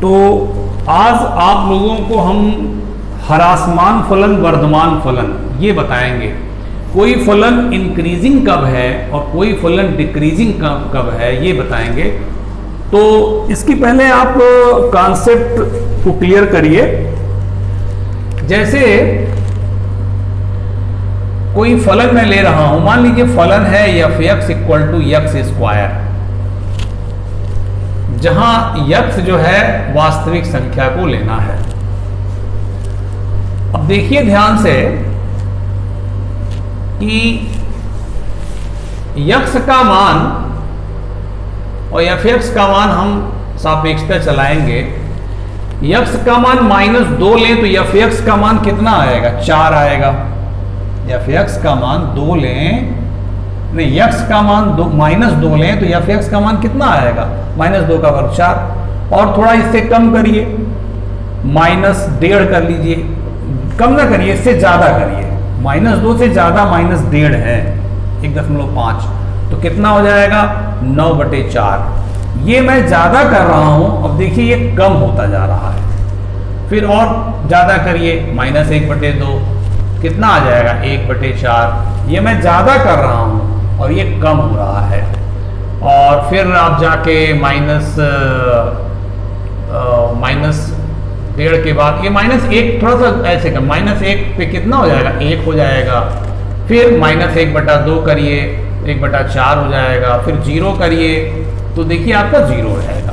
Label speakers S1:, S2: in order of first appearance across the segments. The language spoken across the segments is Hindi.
S1: तो आज आप लोगों को हम ह्रासमान फलन, वर्धमान फलन ये बताएंगे। कोई फलन इंक्रीजिंग कब है और कोई फलन डिक्रीजिंग कब है ये बताएंगे। तो इसकी पहले आप कॉन्सेप्ट को क्लियर करिए। जैसे कोई फलन मैं ले रहा हूं, मान लीजिए फलन है f x equal to x square, जहां x जो है वास्तविक संख्या को लेना है। अब देखिए ध्यान से कि x का मान और f(x) का मान हम सापेक्षता चलाएंगे। x का मान -2 लें तो f(x) का मान कितना आएगा? 4 आएगा। f(x) का मान 2 लें, नहीं x का मान -2 लें तो f(x) का मान कितना आएगा? -2 का वर्ग 4। और थोड़ा इससे कम करिए, -1.5 कर लीजिए, कम ना करिए, इससे ज्यादा करिए। -2 से ज्यादा -1.5 है 1.5, तो कितना हो जाएगा? 9/4। ये मैं ज्यादा कर रहा हूं, अब देखिए ये कम होता जा रहा है। फिर और ज्यादा करिए, -1/2, कितना आ जाएगा? 1/4। ये मैं ज्यादा कर रहा हूं और ये कम हो रहा है। और फिर आप जाके -1.5 के बाद ये -1 थोड़ा सा ऐसे कर, -1 पे कितना हो जाएगा? 1 हो जाएगा। फिर -1/2 करिए, 1/4 हो जाएगा। फिर 0 करिए तो देखिए आपका 0 रहेगा।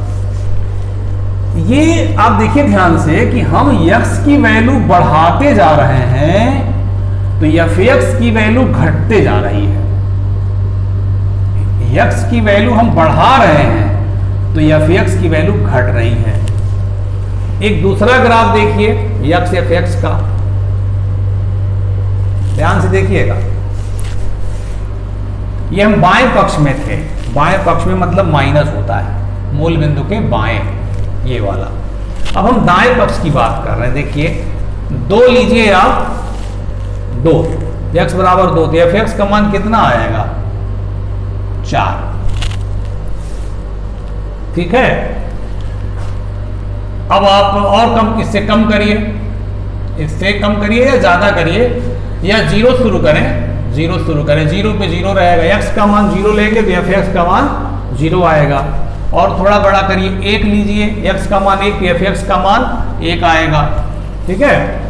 S1: ये आप देखिए ध्यान से कि हम x की वैल्यू बढ़ाते जा रहे हैं तो f(x) की वैल्यू घटते जा रही है। x की वैल्यू हम बढ़ा रहे हैं तो f(x) की वैल्यू घट रही है। एक दूसरा ग्राफ देखिए x f(x) का, ध्यान से देखिएगा। ये हम बाएं पक्ष में थे, बाएं पक्ष में मतलब माइनस होता है, मूल बिंदु के बाएं, ये वाला। अब हम दाएं पक्ष की बात कर रहे हैं। देखिए 2 लीजिए आप, 2, x बराबर 2, तो f(x) का मान कितना आएगा? 4। ठीक है। अब आप और कम, इससे कम करिए, इससे कम करिए या ज्यादा करिए, या 0 शुरू करें, 0 शुरू करें। 0 पे 0 रहेगा, x का मान 0 लेंगे तो f(x) का मान 0 आएगा। और थोड़ा बड़ा करिए, 1 लीजिए, x का मान 1, f(x) का मान 1 आएगा। ठीक है।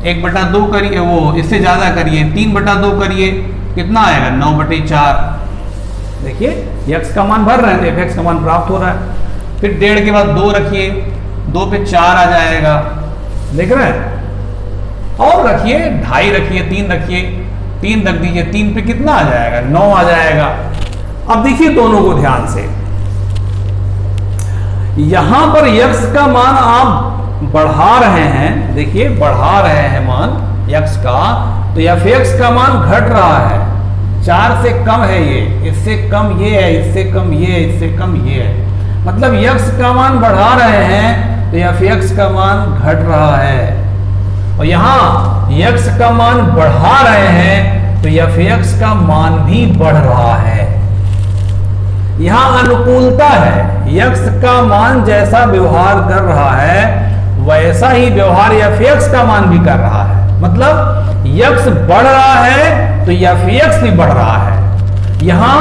S1: 1/2 करिए, वो इससे ज्यादा करिए, 3/2 करिए, कितना आएगा? 9/4। देखिए x का मान भर रहे हैं तो f(x) का मान प्राप्त हो रहा है। फिर 1.5 के बाद 2 रखिए, 2 पे 4 आ जाएगा, देख रहे हैं। और रखिए, 2.5 रखिए, 3 रखिए, 3 रख दीजिए, 3 पे कितना आ जाएगा? 9 आ जाएगा। अब देखिए दोनों को ध्यान से, यहां पर x का मान आप बढ़ा रहे हैं, देखिए बढ़ा रहे हैं मान x का, तो f(x) का मान घट रहा है। 4 से कम है ये, इससे कम ये है, इससे कम ये है, इससे कम ये है। मतलब x का मान बढ़ा रहे हैं तो f(x) का मान घट रहा है। और यहां x का मान बढ़ा रहे हैं तो f(x) का मान भी बढ़ रहा है। यहां अनुकूलता है, x का मान जैसा व्यवहार कर रहा है वैसा ही व्यवहार f(x) का मान भी कर रहा है। मतलब x बढ़ रहा है तो f(x) भी बढ़ रहा है। यहां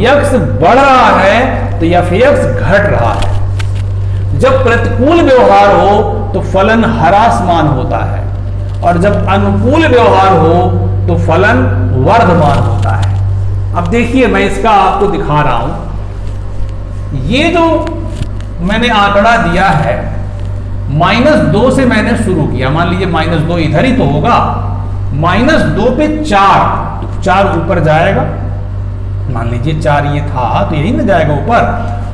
S1: x बढ़ रहा है तो f(x) घट रहा है। जब प्रतिकूल व्यवहार हो तो फलन ह्रासमान होता है, और जब अनुकूल व्यवहार हो तो फलन वर्धमान होता है। अब देखिए मैं इसका आपको दिखा रहा हूं। ये जो मैंने आंकड़ा दिया है, -2 से मैंने शुरू किया, मान लीजिए -2 इधर ही तो होगा, -2 पे 4, तो 4 ऊपर जाएगा। मान लीजिए 4 ये था तो यही ना जाएगा ऊपर,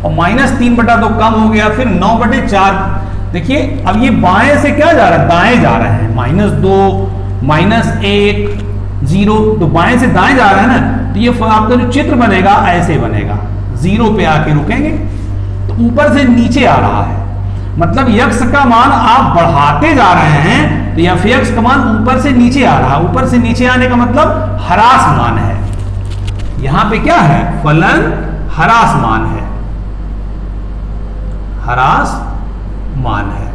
S1: और -3/2 कम हो गया, फिर 9/4। देखिए अब ये बाएं से क्या जा रहा है? दाएं जा रहे हैं। -2, -1, 0, तो बाएं से दाएं जा रहा है ना, तो ये आपका जो चित्र बनेगा ऐसे बनेगा, 0 पे आके रुकेंगे तो ऊपर से नीचे आ रहा है। मतलब x का मान आप बढ़ाते जा रहे हैं तो f(x) का मान ऊपर से नीचे आ रहा है। ऊपर से नीचे आने का मतलब ह्रासमान है। यहां पे क्या है? फलन ह्रासमान है, ह्रासमान। मान है।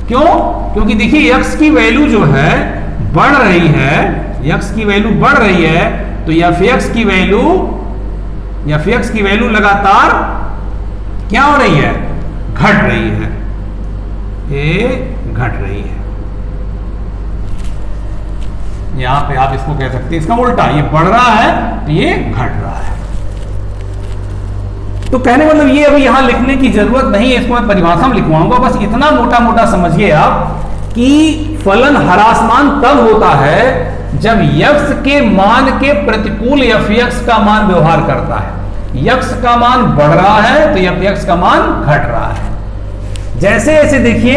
S1: क्यों? क्योंकि देखिए x की वैल्यू जो है बढ़ रही है, x की वैल्यू बढ़ रही है, तो fx की वैल्यू लगातार क्या हो रही है? घट रही है, ये घट रही है। यहां पे आप इसको कह सकते हैं इसका उल्टा, ये बढ़ रहा है तो ये घट रहा है। तो कहने मतलब ये अभी यहां लिखने की जरूरत नहीं है, इसको मैं परिभाषा में लिखवाऊंगा। बस इतना मोटा मोटा समझिए आप कि फलन ह्रासमान तब होता है जब x के मान के प्रतिकूल fx का मान व्यवहार करता है। x का मान बढ़ रहा है तो fx का मान घट रहा है। जैसे ऐसे देखिए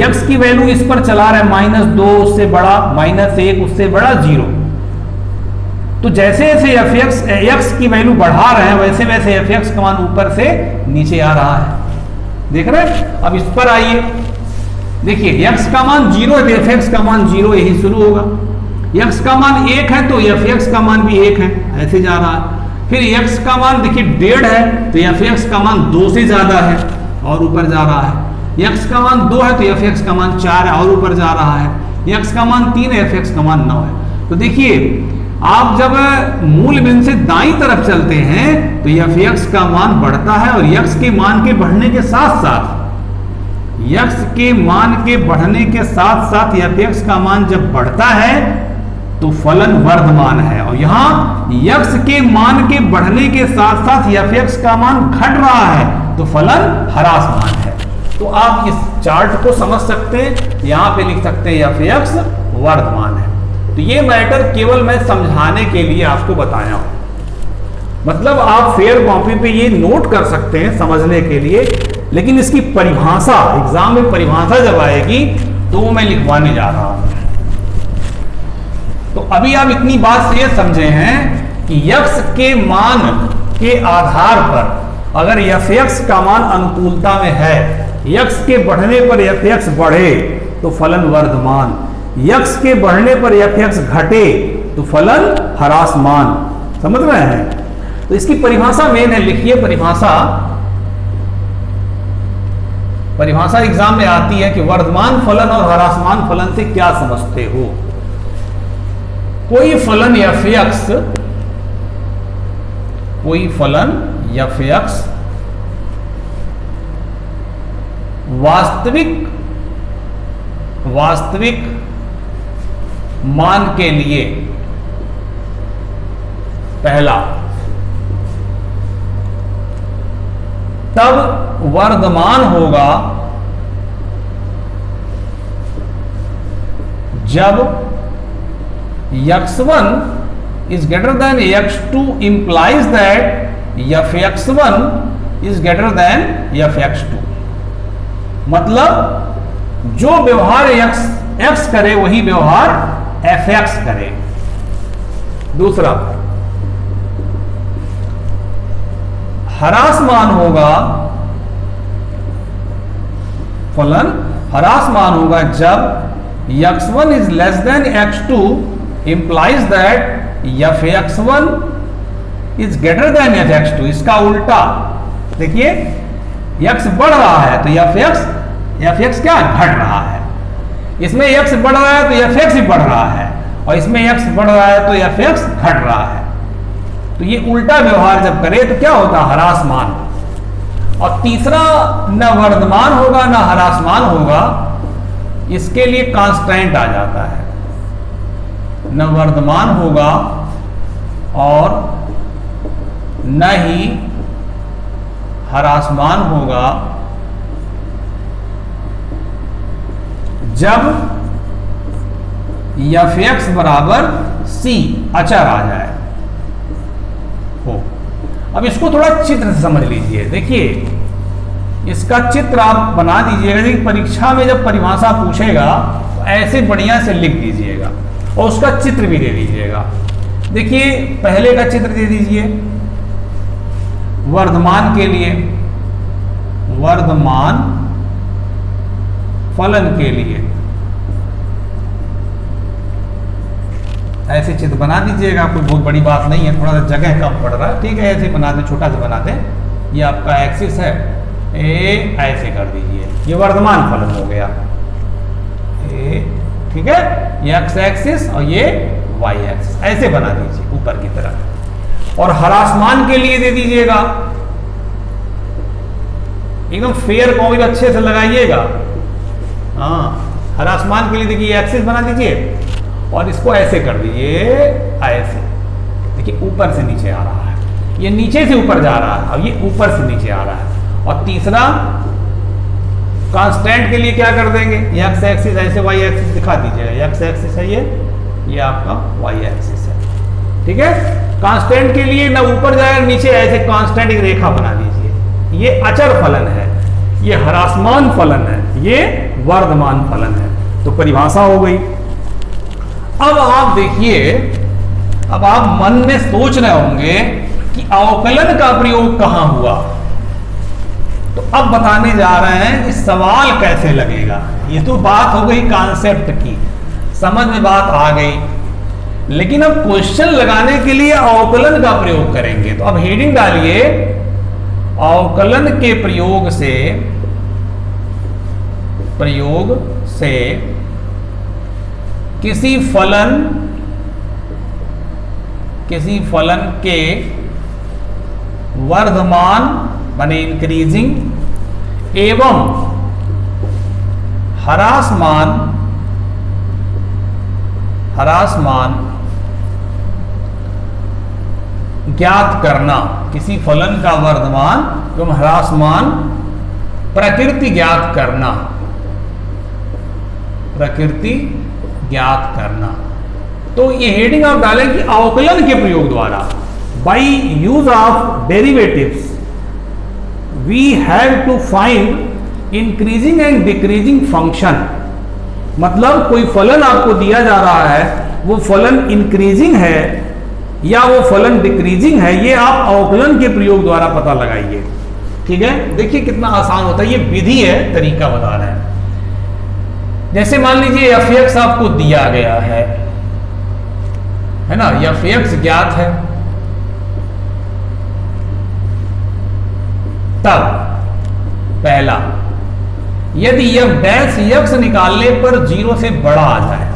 S1: x की वैल्यू इस पर चला रहे -2 उससे बड़ा, -1 उससे बड़ा 0। तो जैसे जैसे x की वैल्यू बढ़ा रहे हैं वैसे वैसे fx का मान ऊपर से नीचे आ रहा है। देख रहे हैं? अब इस पर आइए, देखिए x का मान 0 है तो fx का मान 0 यही शुरू होगा। x का मान 1 है तो fx का मान भी 1 है, ऐसे जा रहा है। फिर x का मान देखिए 1.5 है तो fx का मान 2 से ज्यादा है और ऊपर जा रहा है। x का मान 2 है तो fx का मान 4 है और ऊपर जा रहा है। x का मान 3 है, fx का मान 9 है। तो देखिए आप जब मूल बिंदु से दाईं तरफ चलते हैं तो fx का मान बढ़ता है और x के मान के बढ़ने के साथ साथ fx का मान जब बढ़ता है तो फलन वर्धमान है। और यहां x के मान के बढ़ने के साथ साथ fx का मान घट रहा है तो फलन ह्रासमान है। तो आप इस चार्ट को समझ सकते हैं, यहां पे लिख सकते हैं fx वर्धमान है। तो ये मैटर केवल मैं समझाने के लिए आपको बताया हूं, मतलब आप फेयर कॉपी पे ये नोट कर सकते हैं समझने के लिए, लेकिन इसकी परिभाषा एग्जाम में परिभाषा जब आएगी तो वो मैं लिखवाने जा रहा हूं। तो अभी आप इतनी बात से ये समझे हैं कि x के मान के आधार पर अगर fx का मान अनुकूलता में है, x के बढ़ने पर fx बढ़े तो फलन वर्धमान, x के बढ़ने पर fx घटे तो फलन ह्रासमान। समझ रहे हैं? तो इसकी परिभाषा मेन है, लिखिए परिभाषा। परिभाषा एग्जाम में आती है कि वर्धमान फलन और ह्रासमान फलन से क्या समझते हो। कोई फलन fx वास्तविक मान के लिए पहला, तब वर्धमान होगा जब x1 is greater than x2 implies that fx1 is greater than fx2। मतलब जो व्यवहार x करे वही व्यवहार fx करे। दूसरा, ह्रासमान होगा, फलन ह्रासमान होगा जब x1 is less than x2 implies that fx1 is greater than fx2। इसका उल्टा देखिए, x बढ़ रहा है तो fx क्या घट रहा है। इसमें x बढ़ रहा है तो fx भी बढ़ रहा है, और इसमें x बढ़ रहा है तो fx घट रहा है। तो ये उल्टा व्यवहार जब करे तो क्या होता है? ह्रासमान। और तीसरा, न वर्धमान होगा न ह्रासमान होगा, इसके लिए कांस्टेंट आ जाता है। न वर्धमान होगा और न ही ह्रासमान होगा जब fx बराबर c अचर आ जाए हो। अब इसको थोड़ा चित्र से समझ लीजिए। देखिए इसका चित्र आप बना दीजिएगा कि परीक्षा में जब परिभाषा पूछेगा तो ऐसे बढ़िया से लिख दीजिएगा और उसका चित्र भी दे दीजिएगा। देखिए पहले का चित्र दे दीजिए वर्धमान के लिए, वर्धमान फलन के लिए ऐसे चित्र बना दीजिएगा। कोई बहुत बड़ी बात नहीं है, थोड़ा सा जगह कम पड़ रहा है, ठीक है, ऐसे बना दें, छोटा सा बना दें। ये आपका एक्सिस है ए ऐसे कर दीजिए, ये वर्तमान फलन हो गया ए, ठीक है, ये एक्स एक्सिस और ये वाई एक्सिस ऐसे बना दीजिए ऊपर की तरफ। और हरासमान के लिए दे दीजिएगा, एकदम फेयर कॉमिक अच्छे से लगाइएगा। हाँ, हरासमान के लिए देखिए एक्सिस बना दीजिए और इसको ऐसे कर दीजिए, ऐसे देखिए ऊपर से नीचे आ रहा है, ये नीचे से ऊपर जा रहा है और ये ऊपर से नीचे आ रहा है। और तीसरा कांस्टेंट के लिए क्या कर देंगे, एक्स एक्सिस ऐसे वाई एक्सिस दिखा दीजिएगा, एक्स एक्सिस है ये आपका वाई एक्सिस है, ठीक है। कांस्टेंट के लिए ना ऊपर जाएगा नीचे, ऐसे कांस्टेंट एक रेखा बना दीजिए। ये अचर फलन है, ये ह्रासमान फलन है, ये वर्धमान फलन है। तो परिभाषा हो गई। अब आप देखिए, अब आप मन में सोच रहे होंगे कि अवकलन का प्रयोग कहां हुआ। तो अब बताने जा रहे हैं कि सवाल कैसे लगेगा। ये तो बात हो गई कॉन्सेप्ट की, समझ में बात आ गई, लेकिन अब क्वेश्चन लगाने के लिए अवकलन का प्रयोग करेंगे। तो अब हेडिंग डालिए, अवकलन के प्रयोग से किसी फलन के वर्धमान माने इंक्रीजिंग एवं हरासमान ज्ञात करना। किसी फलन का वर्धमान एवं ह्रासमान प्रकृति ज्ञात करना, प्रकृति ज्ञात करना। तो ये हेडिंग आप डालें कि अवकलन के प्रयोग द्वारा, by use of derivatives we have to find increasing and decreasing function. मतलब कोई फलन आपको दिया जा रहा है, वो फलन इंक्रीजिंग है या वो फलन डिक्रीजिंग है, ये आप अवकलन के प्रयोग द्वारा पता लगाइए। ठीक है, देखिए कितना आसान होता है, ये विधि है, तरीका बता रहे हैं। जैसे मान लीजिए एफ एक्स आपको दिया गया है ना, एफ एक्स ज्ञात है, तब पहला यदि एफ डैश एक्स निकालने पर 0 से बड़ा आ जाए,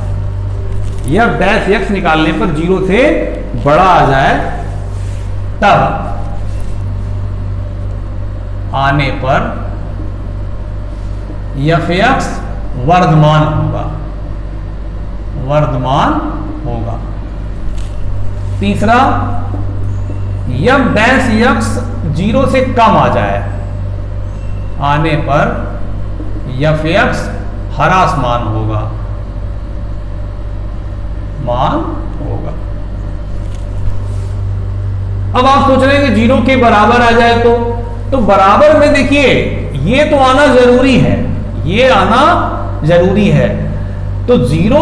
S1: एफ डैश एक्स निकालने पर 0 से बड़ा आ जाए, तब आने पर एफ एक्स वर्धमान होगा। तीसरा, एफ डैश एक्स 0 से कम आ जाए, आने पर एफ एक्स ह्रासमान होगा। अब आप सोच रहे हैं कि 0 के बराबर आ जाए तो बराबर में देखिए ये तो आना जरूरी है, ये आना जरूरी है। तो 0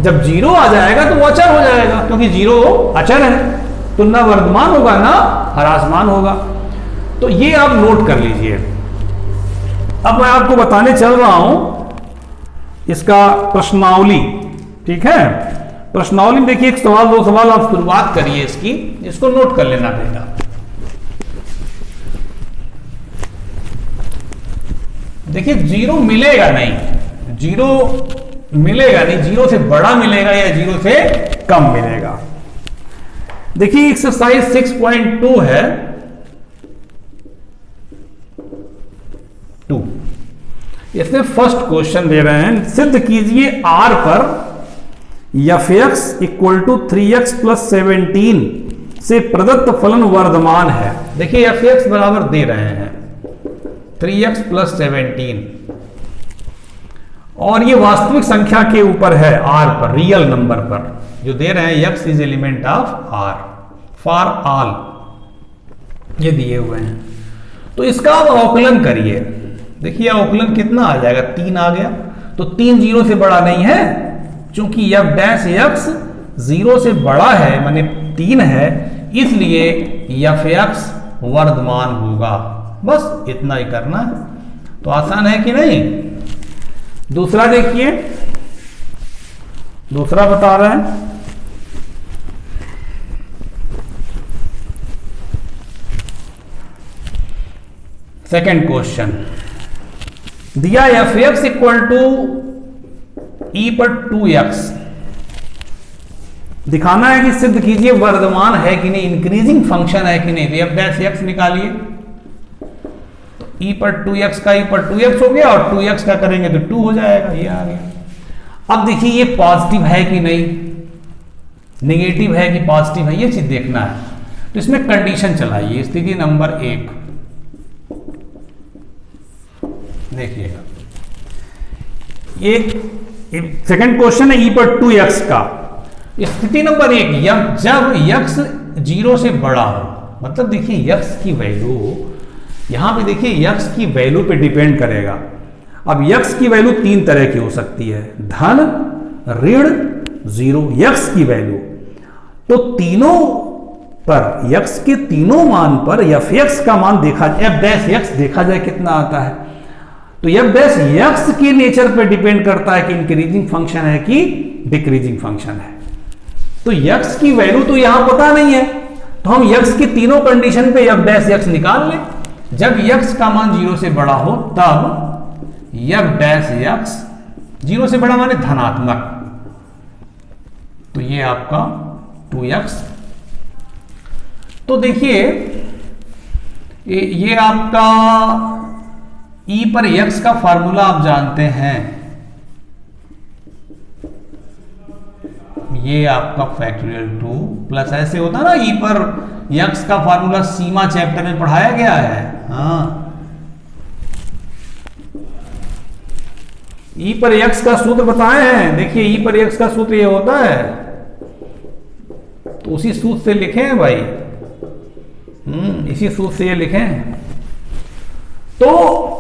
S1: जब 0 आ जाएगा तो वो अचर हो जाएगा, क्योंकि 0 अचर है, तो ना वर्धमान होगा ना ह्रासमान होगा। तो ये आप नोट कर लीजिए। अब मैं आपको बताने चल रहा हूं इसका प्रश्नावली। ठीक है, प्रश्नावली में देखिए 1 सवाल 2 सवाल आप शुरुआत करिए इसकी, इसको नोट कर लेना बेटा। देखिए 0 मिलेगा नहीं, 0 मिलेगा नहीं, 0 से बड़ा मिलेगा या 0 से कम मिलेगा। देखिए एक्सरसाइज 6.2 है 2, इसमें फर्स्ट क्वेश्चन दे रहे हैं, सिद्ध कीजिए R पर f x equal to 3x plus 17 से प्रदत्त फलन वर्धमान है। देखिए एफ एक्स बराबर दे रहे हैं 3x प्लस 17 और ये वास्तविक संख्या के ऊपर है, R पर, रियल नंबर पर जो दे रहे हैं, x is element of R for all, ये दिए हुए हैं। तो इसका आप अवकलन करिए। देखिए अवकलन कितना आ जाएगा, 3 आ गया, तो 3 0 से बड़ा नहीं है, चूंकि एफ डैश एक्स 0 से बड़ा है माने 3 है, इसलिए एफ एक्स वर्धमान होगा। बस इतना ही करना है। तो आसान है कि नहीं। दूसरा देखिए, दूसरा बता रहे हैं, सेकेंड क्वेश्चन दिया एफ एक्स इक्वल टू ई पर 2x, दिखाना है कि सिद्ध कीजिए वर्धमान है कि नहीं, इंक्रीजिंग फंक्शन है कि नहीं। तो एफ डैश एक्स निकालिए, तो ई पर 2x का ई पर 2x हो गया और 2x का करेंगे तो 2 हो जाएगा, ये आ गया। अब देखिए ये पॉजिटिव है कि नहीं, नेगेटिव है कि पॉजिटिव है, ये चीज देखना है। तो इसमें कंडीशन चलाइए, स्थिति नंबर 1 देखिएगा। ये सेकंड क्वेश्चन है ई पर 2x का। स्थिति नंबर 1 जब x 0 से बड़ा हो, मतलब देखिए x की वैल्यू, यहां पे देखिए x की वैल्यू पे डिपेंड करेगा। अब x की वैल्यू 3 तरह की हो सकती है, धन, ऋण, 0, x की वैल्यू। तो तीनों पर x के तीनों मान पर एफ एक्स का मान देखा, एफ डैश एक्स देखा जाए कितना आता है। तो एफ डैश एक्स के नेचर पे डिपेंड करता है कि इंक्रीजिंग फंक्शन है कि डिक्रीजिंग फंक्शन है। तो x की वैल्यू तो यहां पता नहीं है, तो हम x की तीनों कंडीशन पे एफ डैश एक्स निकाल लें। जब x का मान 0 से बड़ा हो तब एफ डैश एक्स 0 से बड़ा माने धनात्मक, तो ये आपका 2x। तो देखिए ये आपका e पर x का फार्मूला आप जानते हैं, ये आपका फैक्टोरियल 2 प्लस ऐसे होता है ना, ई पर x का फार्मूला सीमा चैप्टर में पढ़ाया गया है। हाँ, ई पर x का सूत्र बताए हैं, देखिए ई पर x का सूत्र ये होता है, तो उसी सूत्र से लिखे हैं भाई, इसी सूत्र से ये लिखें। तो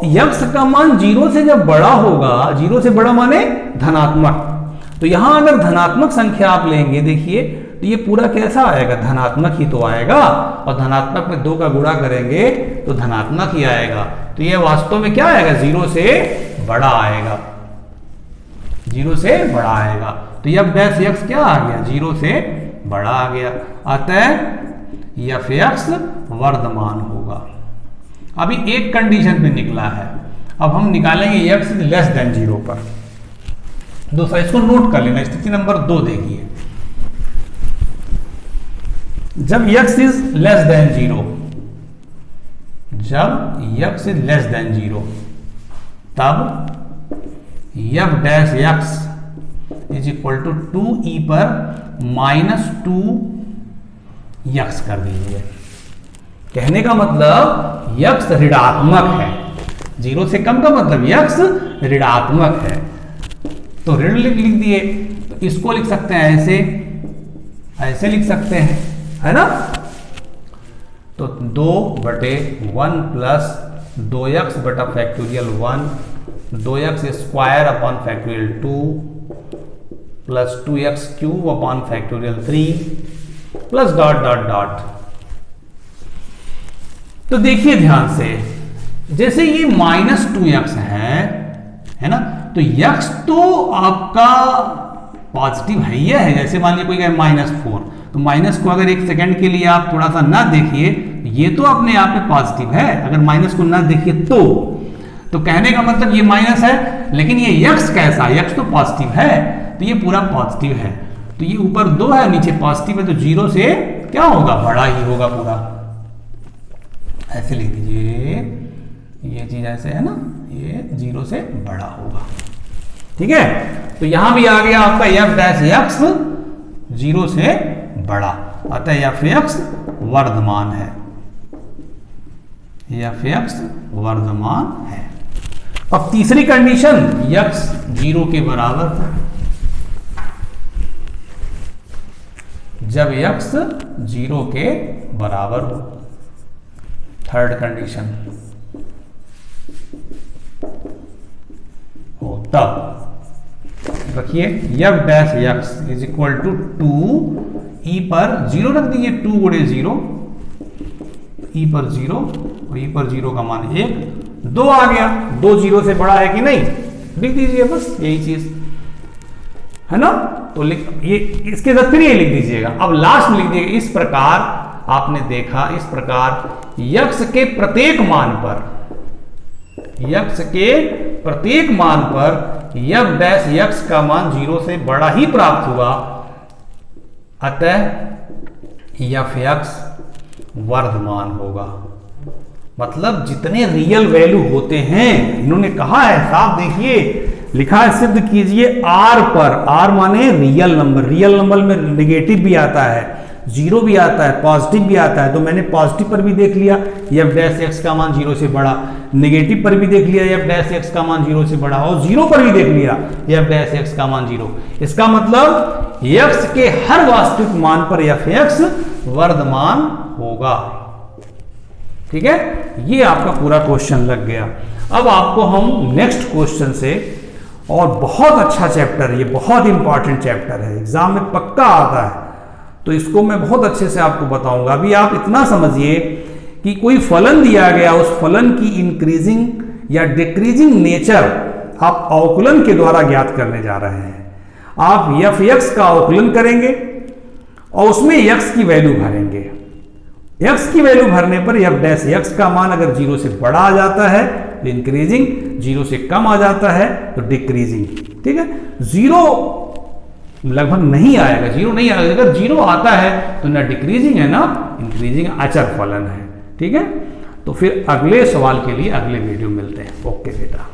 S1: x का मान 0 से जब बड़ा होगा, 0 से बड़ा माने धनात्मक, तो यहां अगर धनात्मक संख्या आप लेंगे, देखिए तो ये पूरा कैसा आएगा, धनात्मक ही तो आएगा, और धनात्मक में 2 का गुणा करेंगे तो धनात्मक ही आएगा। तो ये वास्तव में क्या आएगा, 0 से बड़ा आएगा, 0 से बड़ा आएगा। तो एफ डैश एक्स क्या आ गया, 0 से बड़ा आ गया, अतः एफ एक्स वर्धमान होगा। अभी एक कंडीशन पे निकला है, अब हम निकालेंगे x लेस देन 0 पर। दूसरा इसको नोट कर लेना, स्थिति नंबर 2 देखिए, जब x इज लेस देन 0, जब x इज लेस देन 0 तब f dash x is equal to 2e पर -2x कर दीजिए। कहने का मतलब x ऋणात्मक है, 0 से कम का मतलब x ऋणात्मक है, तो ऋण लिख दिए। तो इसको लिख सकते हैं ऐसे, ऐसे लिख सकते हैं, है ना। तो 2/1 प्लस 2x बटा factorial 1, 2x square upon factorial 2 plus 2x cube upon factorial 3 plus dot dot dot. तो देखिए ध्यान से, जैसे ये -2x है ना, तो x तो आपका पॉजिटिव है ही है। जैसे मान लीजिए कोई कहे -4, तो माइनस को अगर एक सेकंड के लिए आप थोड़ा सा ना देखिए, ये तो अपने आप में पॉजिटिव है, अगर माइनस को ना देखिए तो कहने का मतलब ये माइनस है, लेकिन ये x कैसा, x तो पॉजिटिव है, तो ये पूरा पॉजिटिव है। तो ये ऊपर 2 है, नीचे पॉजिटिव है, तो 0 से क्या होगा, बड़ा ही होगा पूरा। ऐसे लिख दीजिए, ये चीज ऐसे है ना, ये 0 से बड़ा होगा, ठीक है। तो यहां भी आ गया आपका एफ डैश एक्स 0 से बड़ा, अतः एफ एक्स वर्धमान है, एफ एक्स वर्धमान है। अब तीसरी कंडीशन, x 0 के बराबर, जब x 0 के बराबर हो। थर्ड कंडीशन हो तब रखिए f dash x is equal to 2 e पर 0 रख दीजिए, 2 गुणे 0, ई पर 0 और ई पर 0 का मान 1, 2 आ गया, 2 0 से बड़ा है कि नहीं, लिख दीजिए, बस यही चीज है ना। तो ये इसके साथ फिर ये लिख दीजिएगा। अब लास्ट में लिख दीजिएगा, इस प्रकार आपने देखा, इस प्रकार x के प्रत्येक मान पर यक्स के प्रत्येक मान पर एफ डैश यक्स का मान 0 से बड़ा ही प्राप्त हुआ, अतः एफ यक्स वर्धमान होगा। मतलब जितने रियल वैल्यू होते हैं, इन्होंने कहा है साफ देखिए लिखा है, सिद्ध कीजिए आर पर, आर माने रियल नंबर, रियल नंबर में नेगेटिव भी आता है, जीरो भी आता है, पॉजिटिव भी आता है। तो मैंने पॉजिटिव पर भी देख लिया एफ डैश एक्स का मान 0 से बड़ा, नेगेटिव पर भी देख लिया एफ डैश एक्स का मान 0 से बड़ा, और जीरो पर भी देख लिया एफ डैश एक्स का मान 0। इसका मतलब एक्स के हर वास्तविक मान पर एफ एक्स वर्धमान होगा। ठीक है, ये आपका पूरा क्वेश्चन लग गया। अब आपको हम नेक्स्ट क्वेश्चन से, और बहुत अच्छा चैप्टर है ये, बहुत इंपॉर्टेंट चैप्टर है, एग्जाम में पक्का आता है, तो इसको मैं बहुत अच्छे से आपको बताऊंगा। अभी आप इतना समझिए कि कोई फलन दिया गया, उस फलन की इंक्रीजिंग या डिक्रीजिंग नेचर आप अवकलन के द्वारा ज्ञात करने जा रहे हैं। आप एफ एक्स का अवकलन करेंगे और उसमें एक्स की वैल्यू भरेंगे। एक्स की वैल्यू भरने पर एफ डैश एक्स का मान अगर 0 से बड़ा आ जाता है तो इंक्रीजिंग, 0 से कम आ जाता है तो डिक्रीजिंग। ठीक है, 0 लगभग नहीं आएगा, 0 नहीं आएगा। अगर 0 आता है तो ना डिक्रीजिंग है ना इंक्रीजिंग, अचर फलन है। ठीक है, तो फिर अगले सवाल के लिए अगले वीडियो मिलते हैं। ओके बेटा।